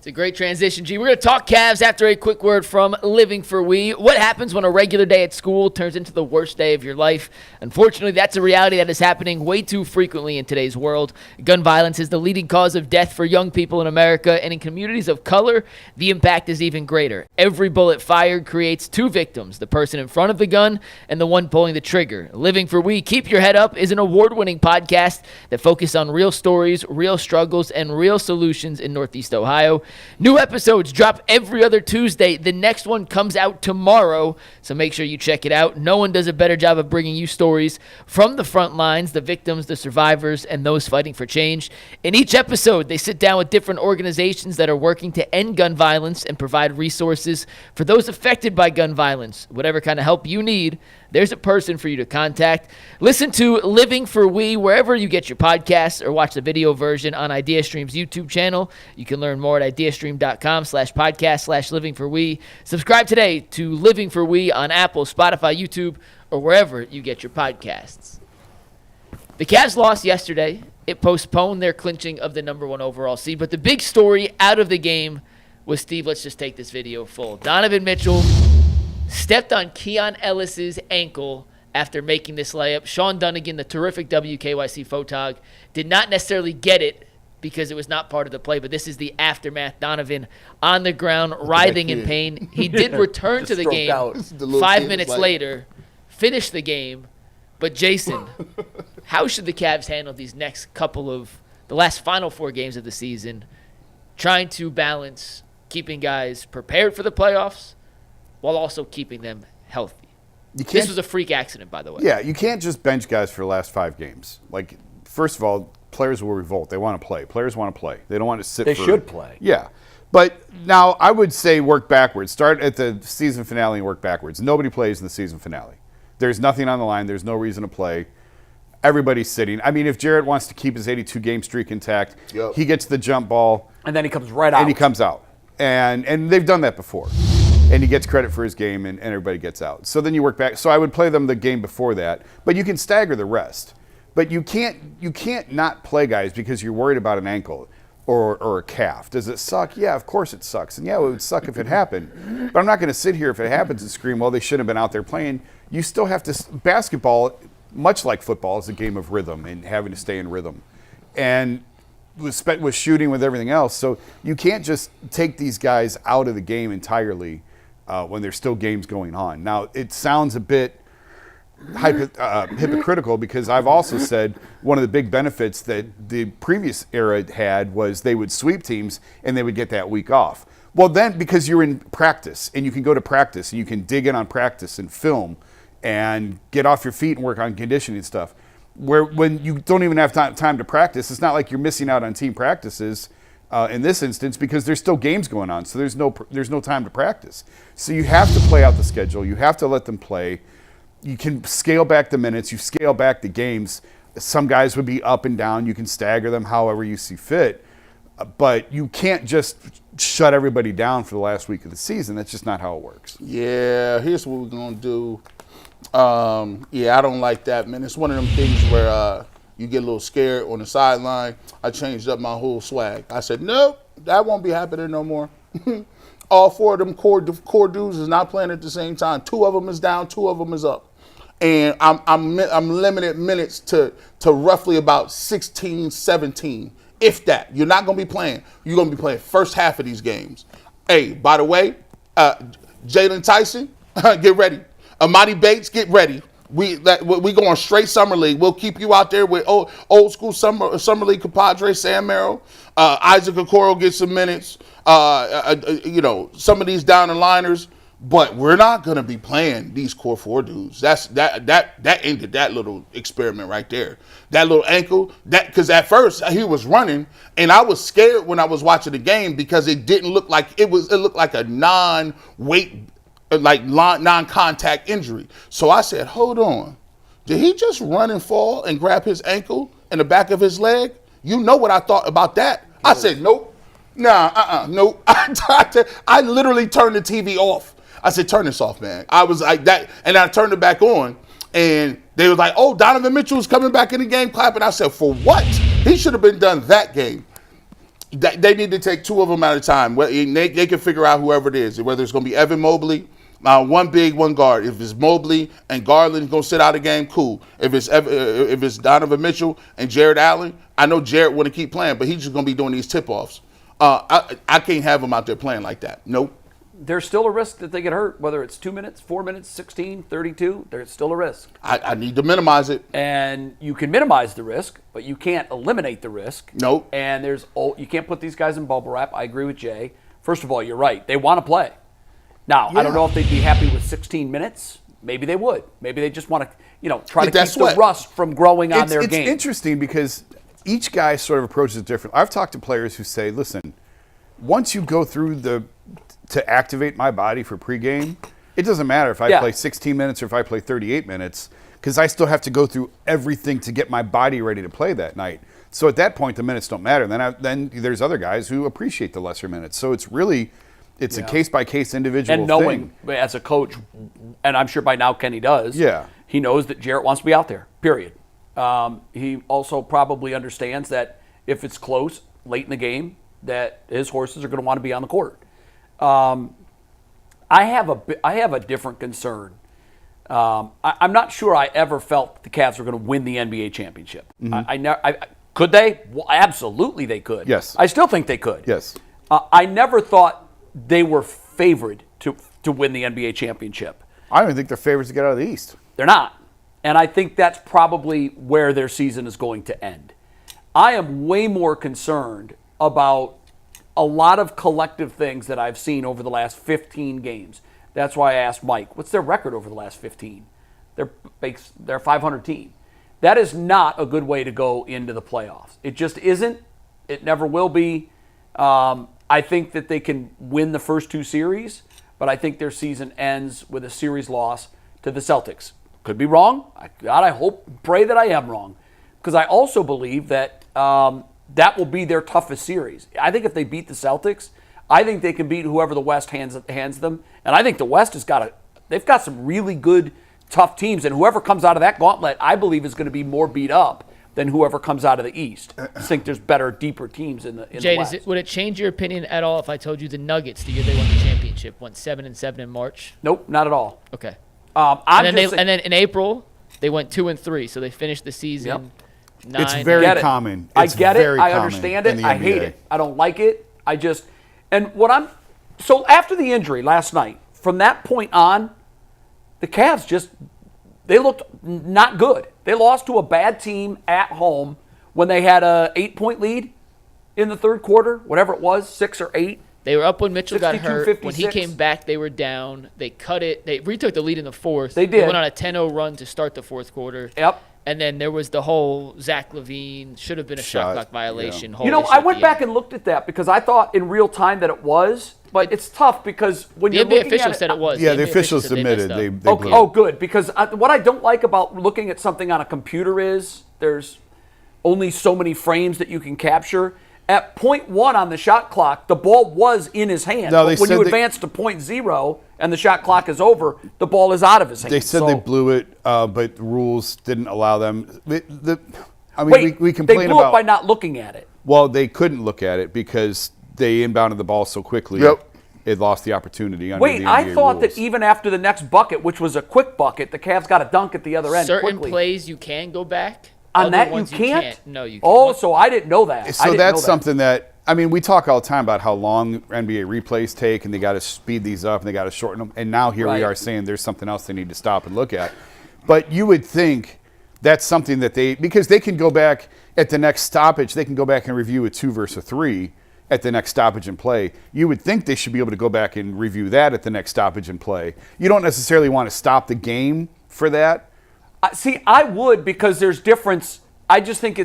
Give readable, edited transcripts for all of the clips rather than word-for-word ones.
It's a great transition, G. We're going to talk Cavs after a quick word from Living for We. What happens when a regular day at school turns into the worst day of your life? Unfortunately, that's a reality that is happening way too frequently in today's world. Gun violence is the leading cause of death for young people in America, and in communities of color, the impact is even greater. Every bullet fired creates two victims, the person in front of the gun and the one pulling the trigger. Living for We, Keep Your Head Up is an award-winning podcast that focuses on real stories, real struggles, and real solutions in Northeast Ohio. New episodes drop every other Tuesday. The next one comes out tomorrow, so make sure you check it out. No one does a better job of bringing you stories from the front lines, the victims, the survivors, and those fighting for change. In each episode, they sit down with different organizations that are working to end gun violence and provide resources for those affected by gun violence. Whatever kind of help you need, there's a person for you to contact. Listen to Living for We wherever you get your podcasts or watch the video version on IdeaStream's YouTube channel. You can learn more at ideastream.com/podcast/livingforwe. Subscribe today to Living for We on Apple, Spotify, YouTube, or wherever you get your podcasts. The Cavs lost yesterday. It postponed their clinching of the number 1 overall seed. But the big story out of the game was, Steve, let's just take this video full. Donovan Mitchell stepped on Keon Ellis's ankle after making this layup. Sean Dunnigan, the terrific WKYC photog, did not necessarily get it because it was not part of the play, but this is the aftermath. Donovan on the ground, writhing in pain. He did return to the game 5 minutes later, finish the game. But Jason, how should the Cavs handle these next couple of the last final 4 games of the season, trying to balance keeping guys prepared for the playoffs while also keeping them healthy? This was a freak accident, by the way. Yeah, you can't just bench guys for the last 5 games. Like, first of all, players will revolt. They want to play. Players want to play. They don't want to sit They should play. Yeah. But now I would say work backwards. Start at the season finale and work backwards. Nobody plays in the season finale. There's nothing on the line. There's no reason to play. Everybody's sitting. I mean, if Jarrett wants to keep his 82-game streak intact, he gets the jump ball. And then he comes right out. And he comes out. And they've done that before. And he gets credit for his game, and everybody gets out. So then you work back. So I would play them the game before that. But you can stagger the rest. But you can't not play guys because you're worried about an ankle or a calf. Does it suck? Yeah, of course it sucks. And yeah, it would suck if it happened. But I'm not going to sit here if it happens and scream, well, they shouldn't have been out there playing. You still have to – basketball, much like football, is a game of rhythm and having to stay in rhythm. And with shooting, with everything else. So you can't just take these guys out of the game entirely when there's still games going on. Now, it sounds a bit hypocritical because I've also said one of the big benefits that the previous era had was they would sweep teams and they would get that week off. Well, then because you're in practice and you can go to practice and you can dig in on practice and film and get off your feet and work on conditioning stuff, where when you don't even have time to practice, it's not like you're missing out on team practices in this instance because there's still games going on, so there's no time to practice. So you have to play out the schedule. You have to let them play. You can scale back the minutes. You scale back the games. Some guys would be up and down. You can stagger them however you see fit. But you can't just shut everybody down for the last week of the season. That's just not how it works. Yeah, here's what we're going to do. I don't like that, man. It's one of them things where you get a little scared on the sideline. I changed up my whole swag. I said, nope, that won't be happening no more. All 4 of them core dudes is not playing at the same time. 2 of them is down, 2 of them is up. And I'm limited minutes to roughly about 16, 17, if that. You're not going to be playing. You're going to be playing first half of these games. Hey, by the way, Jalen Tyson, get ready. Amadi Bates, get ready. We going straight summer league. We'll keep you out there with old school summer league compadre Sam Merrill. Isaac Okoro gets some minutes. Some of these down the liners. But we're not going to be playing these core 4 dudes. That ended that little experiment right there. That little ankle, because at first he was running, and I was scared when I was watching the game because it didn't look like it looked like a non-weight, like non-contact injury. So I said, hold on, did he just run and fall and grab his ankle and the back of his leg? You know what I thought about that? I said, nope, nope. I literally turned the TV off. I said, turn this off, man. I was like that, and I turned it back on, and they were like, oh, Donovan Mitchell is coming back in the game clapping. I said, for what? He should have been done that game. They need to take 2 of them at a time. They can figure out whoever it is, whether it's going to be Evan Mobley, one big, one guard. If it's Mobley and Garland going to sit out a game, cool. If it's Donovan Mitchell and Jared Allen, I know Jared want to keep playing, but he's just going to be doing these tip-offs. I can't have him out there playing like that. Nope. There's still a risk that they get hurt, whether it's 2 minutes, 4 minutes, 16, 32. There's still a risk. I need to minimize it. And you can minimize the risk, but you can't eliminate the risk. Nope. And you can't put these guys in bubble wrap. I agree with Jay. First of all, you're right. They want to play. Now, I don't know if they'd be happy with 16 minutes. Maybe they would. Maybe they just want to, try to keep the rust from growing on their game. It's interesting because each guy sort of approaches it different. I've talked to players who say, listen, once you go through to activate my body for pregame, it doesn't matter if I play 16 minutes or if I play 38 minutes because I still have to go through everything to get my body ready to play that night. So at that point, the minutes don't matter. Then there's other guys who appreciate the lesser minutes. So it's really a case-by-case individual and knowing thing. As a coach, and I'm sure by now Kenny does, he knows that Jarrett wants to be out there, period. He also probably understands that if it's close, late in the game, that his horses are going to want to be on the court. I have a different concern. I'm not sure I ever felt the Cavs were going to win the NBA championship. Could they? Well, absolutely they could. Yes. I still think they could. Yes. I never thought they were favored to win the NBA championship. I don't even think they're favorites to get out of the East. They're not. And I think that's probably where their season is going to end. I am way more concerned about a lot of collective things that I've seen over the last 15 games. That's why I asked Mike, what's their record over the last 15? They're a 500 team. That is not a good way to go into the playoffs. It just isn't. It never will be. I think that they can win the first 2 series, but I think their season ends with a series loss to the Celtics. Could be wrong. I hope, pray that I am wrong. Because I also believe that that will be their toughest series. I think if they beat the Celtics, I think they can beat whoever the West hands them. And I think the West they've got some really good, tough teams. And whoever comes out of that gauntlet, I believe, is going to be more beat up than whoever comes out of the East. I think there's better, deeper teams in the Jay, West. Would it change your opinion at all if I told you the Nuggets, the year they won the championship, went 7-7 in March? Nope, not at all. Okay. And then in April, they went 2-3, so they finished the season 9. It's very common. I get it. I understand it. I hate it. I don't like it. So after the injury last night, from that point on, the Cavs they looked not good. They lost to a bad team at home when they had a 8-point lead in the third quarter, whatever it was, 6 or 8. They were up when Mitchell got hurt. 56. When he came back, they were down. They cut it. They retook the lead in the fourth. They did. They went on a 10-0 run to start the fourth quarter. Yep. And then there was the whole Zach LaVine should have been a shot clock violation. Yeah. I went back and looked at that because I thought in real time that it was, but it's tough because when you're looking at it. The NBA officials said it was. Yeah, the officials admitted they blew it. Oh, good. Because what I don't like about looking at something on a computer is there's only so many frames that you can capture. At point 1 on the shot clock, the ball was in his hand. No, but when you advance to point 0 and the shot clock is over, the ball is out of his hand. They said they blew it, but the rules didn't allow them. We complain they blew about it by not looking at it. Well, they couldn't look at it because they inbounded the ball so quickly. Yep. It lost the opportunity under the NBA I thought rules. that even after the next bucket, which was a quick bucket, the Cavs got a dunk at the other end Certain quickly. plays you can go back. On Other that you ones can't? No, you can't. Oh, so I didn't know that. So that's something that, we talk all the time about how long NBA replays take and they got to speed these up and they got to shorten them. And now here we are saying there's something else they need to stop and look at. But you would think that's something that because they can go back at the next stoppage, they can go back and review a 2 versus a 3 at the next stoppage and play. You would think they should be able to go back and review that at the next stoppage and play. You don't necessarily want to stop the game for that. See, I would because there's difference. I just think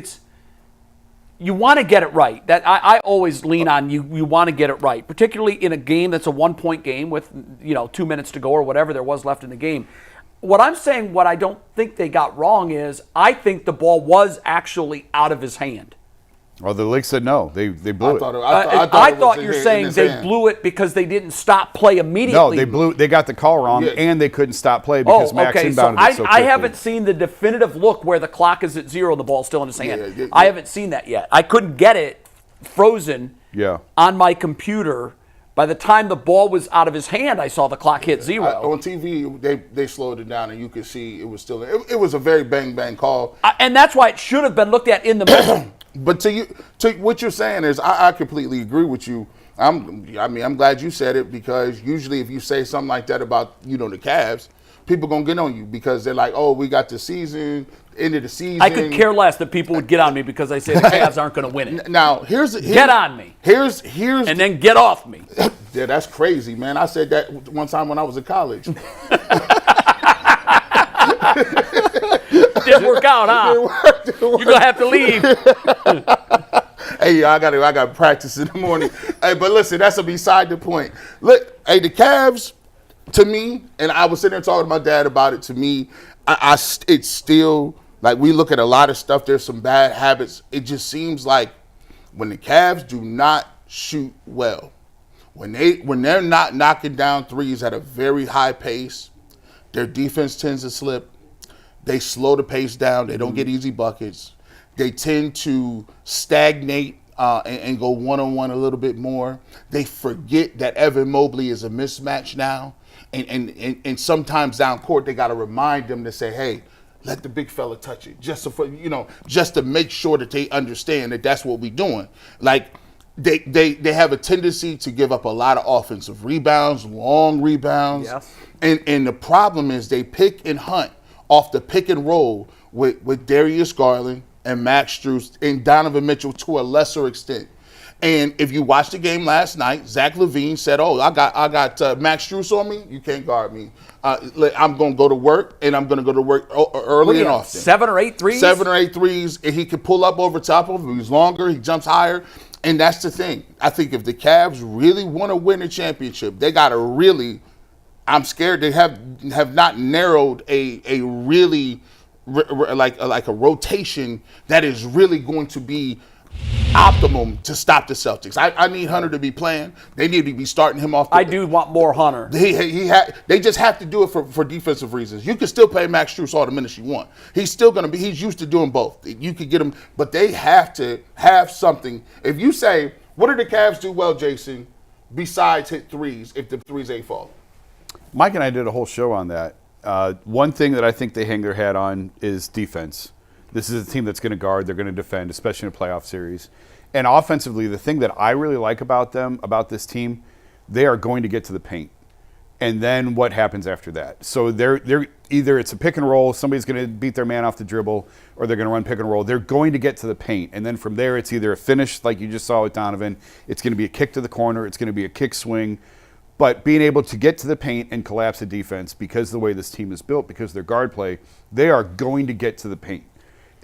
you want to get it right. That I always lean on you want to get it right, particularly in a game that's a 1-point game with 2 minutes to go or whatever there was left in the game. What I'm saying, what I don't think they got wrong is I think the ball was actually out of his hand. Well, the league said no. They blew it. I thought you're saying they blew it because they didn't stop play immediately. No, they got the call wrong, and they couldn't stop play because Max inbounded it so quickly. I haven't seen the definitive look where the clock is at 0 and the ball's still in his hand. I haven't seen that yet. I couldn't get it frozen Yeah. on my computer. By the time the ball was out of his hand, I saw the clock hit 0. On TV, they slowed it down, and you could see it was still. It was a very bang call. And that's why it should have been looked at in the moment. But to what you're saying is, I completely agree with you. I'm glad you said it, because usually if you say something like that about the Cavs, people gonna get on you because they're like, oh, we got the season, end of the season. I could care less that people would get on me because I say the Cavs aren't going to win it. Now get on me. Here's and then get off me. Yeah, that's crazy, man. I said that one time when I was in college. Didn't work out, huh? You're gonna have to leave. Hey, I got to practice in the morning. Hey, but listen, that's beside the point. Look, hey, the Cavs, to me, and I was sitting there talking to my dad about it. To me, it's still like, we look at a lot of stuff. There's some bad habits. It just seems like when the Cavs do not shoot well, when they're not knocking down threes at a very high pace, their defense tends to slip. They slow the pace down. They don't get easy buckets. They tend to stagnate and go one-on-one a little bit more. They forget that Evan Mobley is a mismatch now. And sometimes down court, they got to remind them to say, hey, let the big fella touch it. Just to make sure that they understand that that's what we're doing. Like, they have a tendency to give up a lot of offensive rebounds, long rebounds. Yes. And the problem is they pick and hunt off the pick and roll with Darius Garland and Max Strus and Donovan Mitchell to a lesser extent. And if you watched the game last night, Zach LaVine said, "Oh, I got Max Strus on me. You can't guard me. I'm going to go to work, and I'm going to go to work early and often. 7 or 8 threes? 7 or 8 threes, and he can pull up over top of him. He's longer. He jumps higher. And that's the thing. I think if the Cavs really want to win a championship, they got to really – I'm scared they have not narrowed a really like a rotation that is really going to be – optimum to stop the Celtics. I need Hunter to be playing. They need to be starting him off. I do want more Hunter. They just have to do it for defensive reasons. You can still play Max Strus all the minutes you want. He's still going to be. He's used to doing both. You could get him, but they have to have something. If you say, what do the Cavs do well, Jason, besides hit threes if the threes ain't fall? Mike and I did a whole show on that. One thing that I think they hang their hat on is defense. This is a team that's going to guard, they're going to defend, especially in a playoff series. And offensively, the thing that I really like about them, about this team, they are going to get to the paint. And then what happens after that? So they're either it's a pick and roll, somebody's going to beat their man off the dribble, or they're going to run pick and roll. They're going to get to the paint. And then from there, it's either a finish, like you just saw with Donovan, it's going to be a kick to the corner, it's going to be a kick swing. But being able to get to the paint and collapse the defense, because of the way this team is built, because of their guard play, they are going to get to the paint.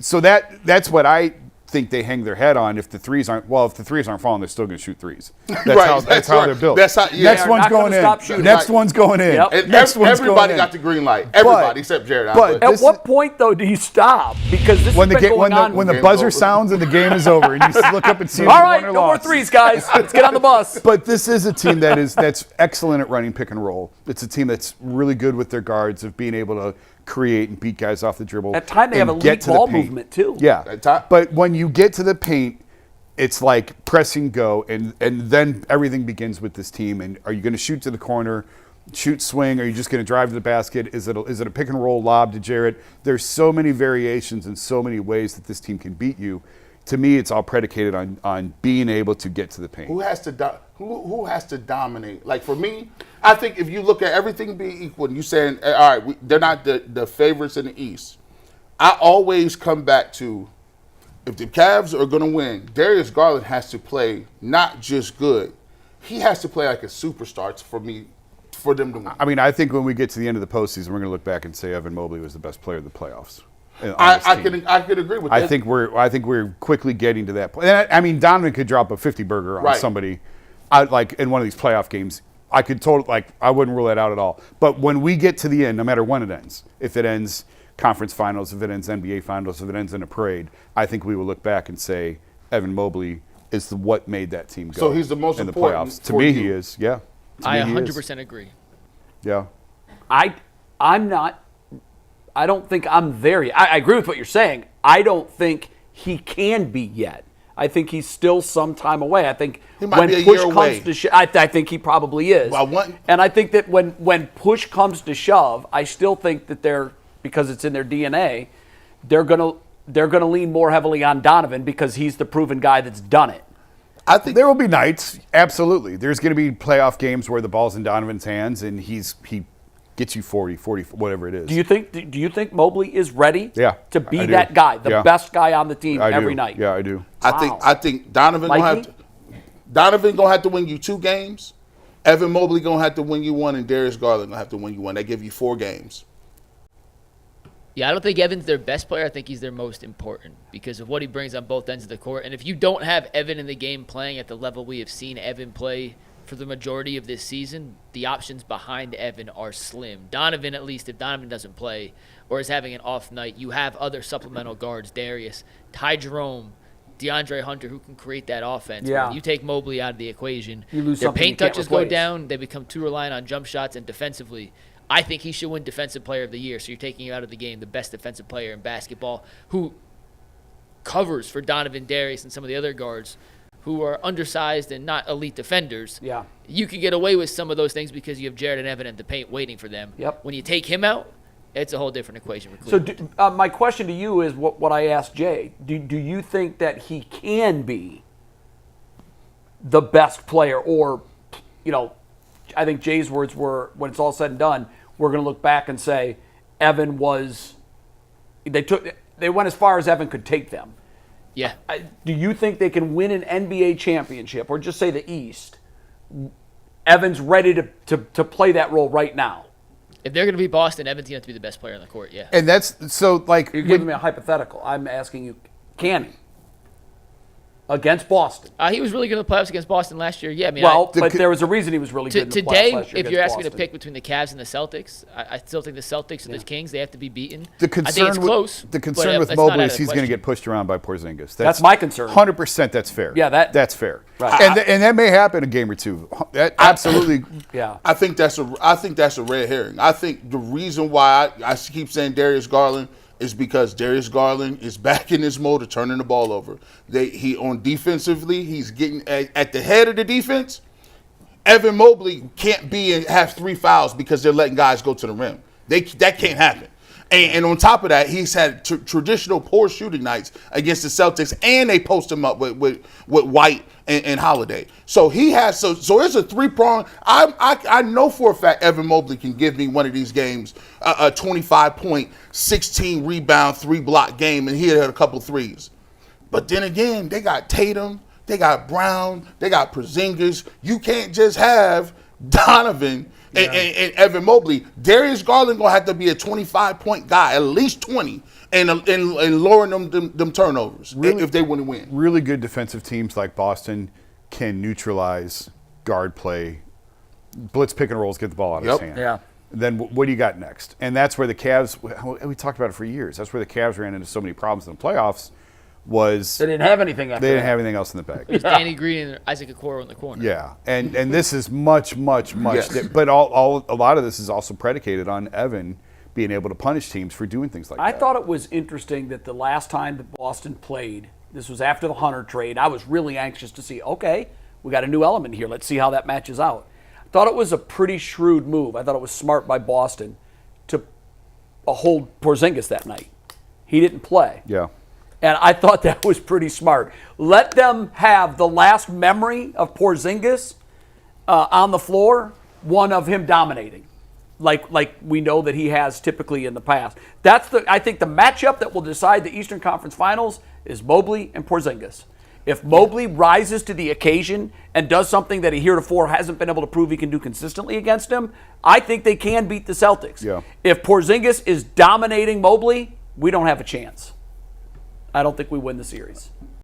So that's what I think they hang their head on. If the threes aren't falling, they're still going to shoot threes. That's how they're built. That's how, yeah. Next one's going in. Next one's going in. Yep. And Next one's going everybody in. got the green light. Everybody except Jared. At what point, though, do you stop? Because this has been going on. When the buzzer sounds and the game is over, and you just look up and see. All right, no more threes, guys. Let's get on the bus. But this is a team that's excellent at running pick and roll. It's a team that's really good with their guards, of being able to create and beat guys off the dribble. At times they have elite ball movement too. Yeah, but when you get to the paint, it's like pressing go, and then everything begins with this team. And are you going to shoot to the corner, shoot swing? Are you just going to drive to the basket? Is it a pick and roll lob to Jarrett? There's so many variations and so many ways that this team can beat you. To me, it's all predicated on being able to get to the paint. Who has to dominate? Like, for me, I think if you look at everything being equal, and you saying, all right, they're not the favorites in the East. I always come back to, if the Cavs are going to win, Darius Garland has to play not just good. He has to play like a superstar for them to win. I mean, I think when we get to the end of the postseason, we're going to look back and say Evan Mobley was the best player of the playoffs. I could agree with that. I think we're quickly getting to that point. And I mean, Donovan could drop a 50 burger on somebody, like in one of these playoff games. I wouldn't rule that out at all. But when we get to the end, no matter when it ends, if it ends conference finals, if it ends NBA finals, if it ends in a parade, I think we will look back and say Evan Mobley is what made that team go. So he's the most in the important playoffs. To me, he is. Yeah. I 100% agree. Yeah. I'm not. I don't think I'm there yet. I agree with what you're saying. I don't think he can be yet. I think he's still some time away. I think He might when be a push year comes away. to shove, I think he probably is. And I think that when push comes to shove, I still think that because it's in their DNA, they're gonna lean more heavily on Donovan because he's the proven guy that's done it. I think there will be nights, absolutely. There's going to be playoff games where the ball's in Donovan's hands and he gets you 40, whatever it is. Do you think Mobley is ready to be that guy, the best guy on the team every night? Yeah, I do. I think Donovan gonna have to win you 2 games. Evan Mobley gonna have to win you 1, and Darius Garland gonna have to win you 1. They give you 4 games. Yeah, I don't think Evan's their best player. I think he's their most important because of what he brings on both ends of the court. And if you don't have Evan in the game playing at the level we have seen Evan play for the majority of this season, the options behind Evan are slim. Donovan, at least, if Donovan doesn't play or is having an off night, you have other supplemental guards, Darius, Jerome, DeAndre Hunter, who can create that offense. Yeah. When you take Mobley out of the equation, you lose their something you paint can't touches go replace. down. They become too reliant on jump shots, and defensively, I think he should win Defensive Player of the Year. So you're taking out of the game the best defensive player in basketball who covers for Donovan, Darius, and some of the other guards who are undersized and not elite defenders. Yeah. You can get away with some of those things because you have Jared and Evan at the paint waiting for them. Yep. When you take him out, it's a whole different equation for Cleveland. So my question to you is what I asked Jay. Do you think that he can be the best player, or, I think Jay's words were, when it's all said and done, we're going to look back and say Evan was – they went as far as Evan could take them. Yeah. Do you think they can win an NBA championship, or just say the East? Evan's ready to play that role right now. If they're going to be Boston, Evan's going to have to be the best player on the court, yeah. And that's – so, like – You're giving me a hypothetical. I'm asking you, can he? Against Boston. He was really good in the playoffs against Boston last year. Yeah, I mean, but there was a reason he was really good in the playoffs today, last year if you're against asking me to Boston. pick between the Cavs and the Celtics, I still think the Celtics and the Kings, they have to be beaten. The concern I think it's close. The concern with that's not Mobley out is of he's the going to question. get pushed around by Porzingis. That's my concern. 100% that's fair. Yeah, that's fair. Right. And that may happen a game or two. That absolutely. Yeah. I think that's a red herring. I think the reason why I keep saying Darius Garland is because Darius Garland is back in this mode of turning the ball over. He on defensively, he's getting at the head of the defense. Evan Mobley can't be and have 3 fouls because they're letting guys go to the rim. That can't happen. And on top of that, he's had traditional poor shooting nights against the Celtics, and they post him up with White and Holiday. So he has so it's a 3-prong. I know for a fact Evan Mobley can give me one of these games a 25-point, 16 rebound, 3-block game, and he had a couple threes. But then again, they got Tatum, they got Brown, they got Porzingis. You can't just have Donovan and Evan Mobley. Darius Garland gonna have to be a 25-point guy, at least 20, and lowering them turnovers if they want to win. Really good defensive teams like Boston can neutralize guard play, blitz pick and rolls, get the ball out of his hand. Yeah. Then what do you got next? And that's where the Cavs. We talked about it for years. That's where the Cavs ran into so many problems in the playoffs. They didn't have anything after They didn't that. have anything else in the bag. It was Danny Green and Isaac Okoro in the corner. Yeah, and this is much. Yes. But a lot of this is also predicated on Evan being able to punish teams for doing things like that. I thought it was interesting that the last time that Boston played, this was after the Hunter trade, I was really anxious to see, okay, we got a new element here. Let's see how that matches out. I thought it was a pretty shrewd move. I thought it was smart by Boston to hold Porzingis that night. He didn't play. Yeah. And I thought that was pretty smart. Let them have the last memory of Porzingis on the floor, one of him dominating, like we know that he has typically in the past. I think the matchup that will decide the Eastern Conference Finals is Mobley and Porzingis. If Mobley rises to the occasion and does something that he heretofore hasn't been able to prove he can do consistently against him, I think they can beat the Celtics. Yeah. If Porzingis is dominating Mobley, we don't have a chance. I don't think we win the series.